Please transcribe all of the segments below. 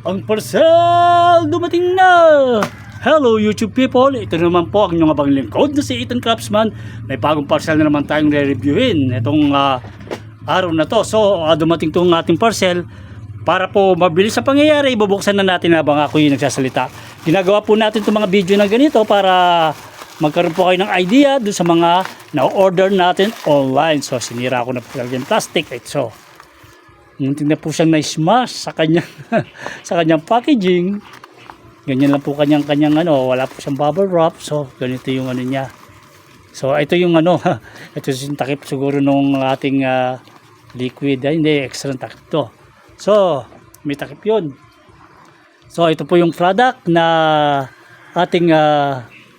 Ang parcel dumating na! Hello YouTube people! Ito naman po ang inyong abang lingkod na si Ethan Craftsman. May bagong parcel na naman tayong re-reviewin itong araw na to. So dumating itong ating parcel. Para po mabilis sa pangyayari, ibubuksan na natin habang ako yung nagsasalita. Ginagawa po natin itong mga video na ganito para magkaroon po kayo ng idea dun sa mga na-order natin online. So sinira ko na po talaga yung plastic. So muntik na po siyang na-smash sa kanyang sa kanyang packaging. Ganyan lang po kanyang wala po siyang bubble wrap. So ganito yung ano niya. So ito yung ito yung takip siguro nung ating liquid. Hindi, extra takip to. So may takip yun. So ito po yung product na ating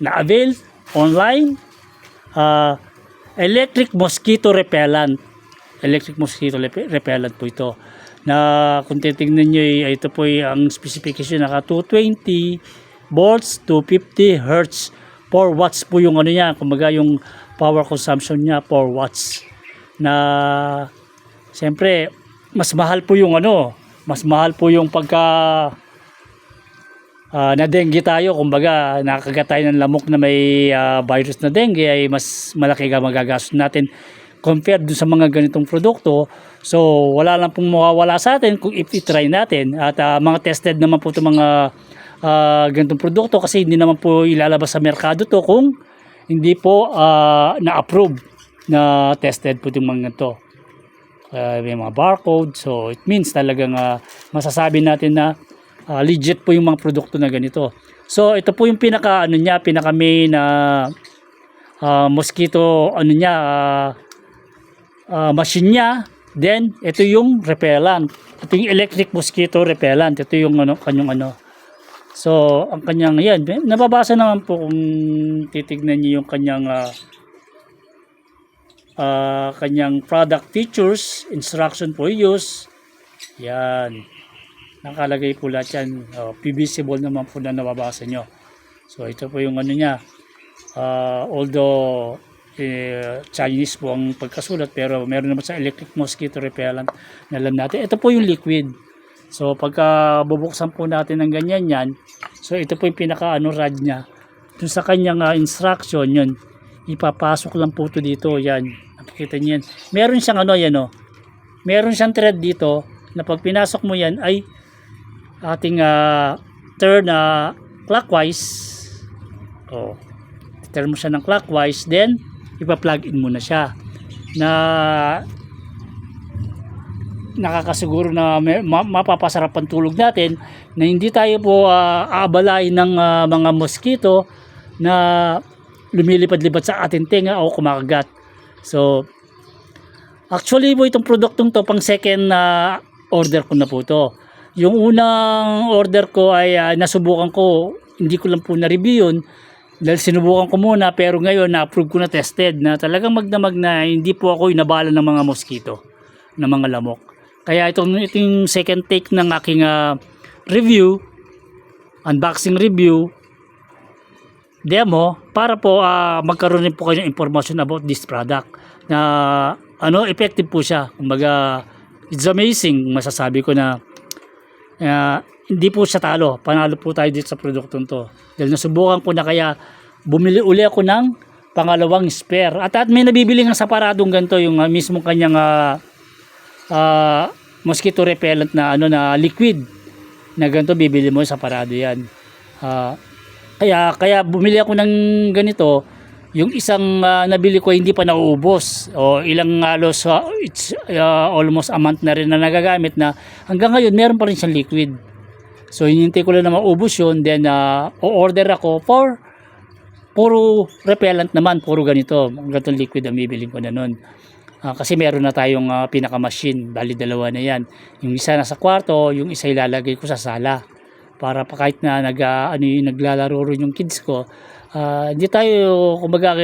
na-avail online. Electric mosquito repellent. Electric mosquito repellent po ito. Na kung titignan nyo, ito po ang specification naka 220 volts, 250 hertz, 4 watts po yung niya. Kumbaga yung power consumption niya 4 watts. Na siyempre mas mahal po yung mas mahal po yung pagka na dengue tayo, kumbaga nakakagat tayo ng lamok na may virus na dengue, ay mas malaki ka magagastos natin compared dun sa mga ganitong produkto. So wala lang pong mawawala sa atin kung i-try natin. At mga tested naman po itong mga ganitong produkto, kasi hindi naman po ilalabas sa merkado to kung hindi po na-approve, na tested po itong mga ganito. May mga barcode. So it means talagang masasabi natin na legit po yung mga produkto na ganito. So ito po yung pinaka main na mosquito machine niya. Then ito yung repellent. Ito yung electric mosquito repellent. Ito yung kanyang So ang kanyang yan, nababasa naman po kung titignan niyo yung kanyang product features, instruction for use. Yan. Nakalagay po lahat yan. PVC-able naman po na nababasa nyo. So ito po yung niya. Although Chinese po ang pagkasulat, pero meron naman sa electric mosquito repellent na alam natin. Ito po yung liquid. So pagka bubuksan po natin ng ganyan yan, so ito po yung pinaka rad niya. Dun sa kanyang instruction, yun, ipapasok lang po ito dito. Yan, nakikita niyo yan. Meron siyang meron siyang thread dito na pag pinasok mo yan ay ating turn clockwise. Turn mo siya ng clockwise, then ipa-plug in mo na siya, na nakakasiguro na mapapasarap ang tulog natin, na hindi tayo po aabalain ng mga mosquito na lumilipad-lipad sa ating tenga o kumakagat. So actually po itong produktong to pang second order ko na po to. Yung unang order ko ay nasubukan ko, hindi ko lang po na-review yun dahil sinubukan ko muna, pero ngayon na-approve ko na, tested na talagang magdamag na hindi po ako inabala ng mga mosquito, ng mga lamok. Kaya itong second take ng aking review, unboxing review, demo, para po magkaroon rin po kayo ng information about this product na effective po siya. Kumbaga it's amazing, masasabi ko na hindi po siya talo, panalo po tayo dito sa produktong to dahil nasubukan ko na, kaya bumili uli ako ng pangalawang spare. At may nabibili ng saparadong ganito, yung mismo kanyang mosquito repellent na na liquid na ganito, bibili mo sa parado yan. Kaya bumili ako ng ganito. Yung isang nabili ko hindi pa nauubos, o ilang halos it's almost a month na rin na nagagamit, na hanggang ngayon meron pa rin siyang liquid. So hinihintay ko lang na maubos yun, then o-order ako for puro repellent naman, puro ganitong liquid ang bibilin ko na nun. Kasi meron na tayong pinaka-machine, bali dalawa na yan. Yung isa nasa kwarto, yung isa ilalagay ko sa sala. Para pa kahit na naglalaro rin yung kids ko, hindi tayo kumbaga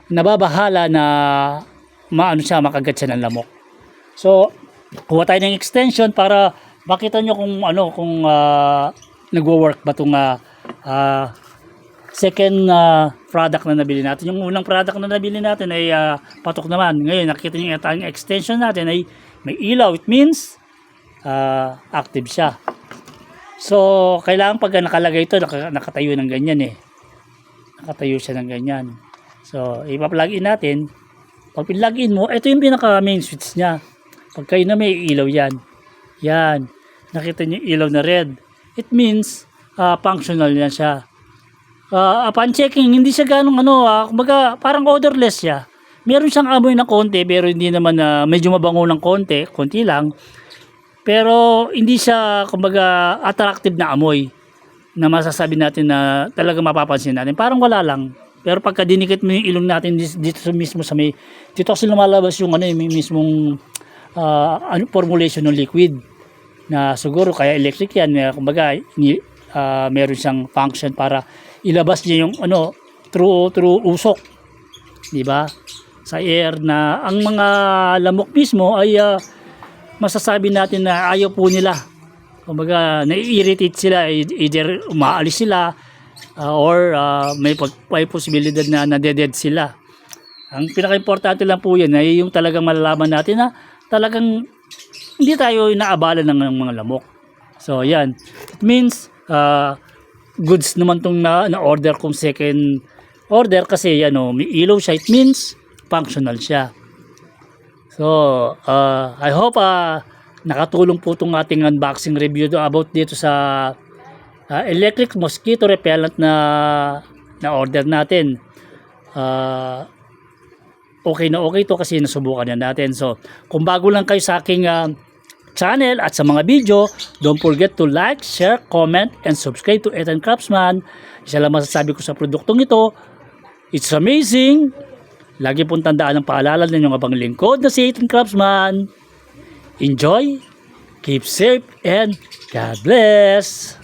nababahala na makagat siya ng lamok. So kuha tayo ng extension para makita nyo kung nagwo-work ba itong second product na nabili natin. Yung unang product na nabili natin ay patok naman. Ngayon nakita nyo yung extension natin ay may ilaw. It means active siya. So, kailangan pag nakalagay ito, nakatayo ng ganyan eh. Nakatayo siya ng ganyan. So, ipa-plug in natin. Pag plug in mo, ito yung pinaka main switch niya. Pag kayo na may ilaw yan. Yan. Nakita niyo yung ilaw na red. It means, functional yan siya. Upon checking, hindi siya ganong kumbaga, parang odorless siya. Meron siyang amoy na konti, pero hindi naman medyo mabango ng konti lang. Pero hindi siya kumbaga attractive na amoy na masasabi natin na talaga mapapansin natin. Parang wala lang. Pero pagka dinikit mo yung ilong natin dito mismo sa may, dito kasi lumalabas yung yung mismong formulation ng liquid na siguro kaya electric yan. Kumbaga meron siyang function para ilabas niya yung through usok. Di ba? Sa air na ang mga lamok mismo ay masasabi natin na ayaw po nila. Kumbaga nai-irritate sila, either umaalis sila or may posibilidad na nade-dead sila. Ang pinaka-importante lang po yan ay yung talagang malalaman natin na talagang hindi tayo inaabala ng mga lamok. So yan, it means goods naman tong na-order kong second order kasi may ilaw siya, it means functional siya. So, I hope nakatulong po itong ating unboxing review about dito sa electric mosquito repellent na order natin. Okay na okay ito kasi nasubukan na natin. So, kung bago lang kayo sa aking channel at sa mga video, don't forget to like, share, comment, and subscribe to Ethan Craftsman. Isa lang masasabi ko sa produktong ito, it's amazing! Lagi pong tandaan ang paalala ninyong abang lingkod na si Ethan Craftsman. Enjoy, keep safe, and God bless!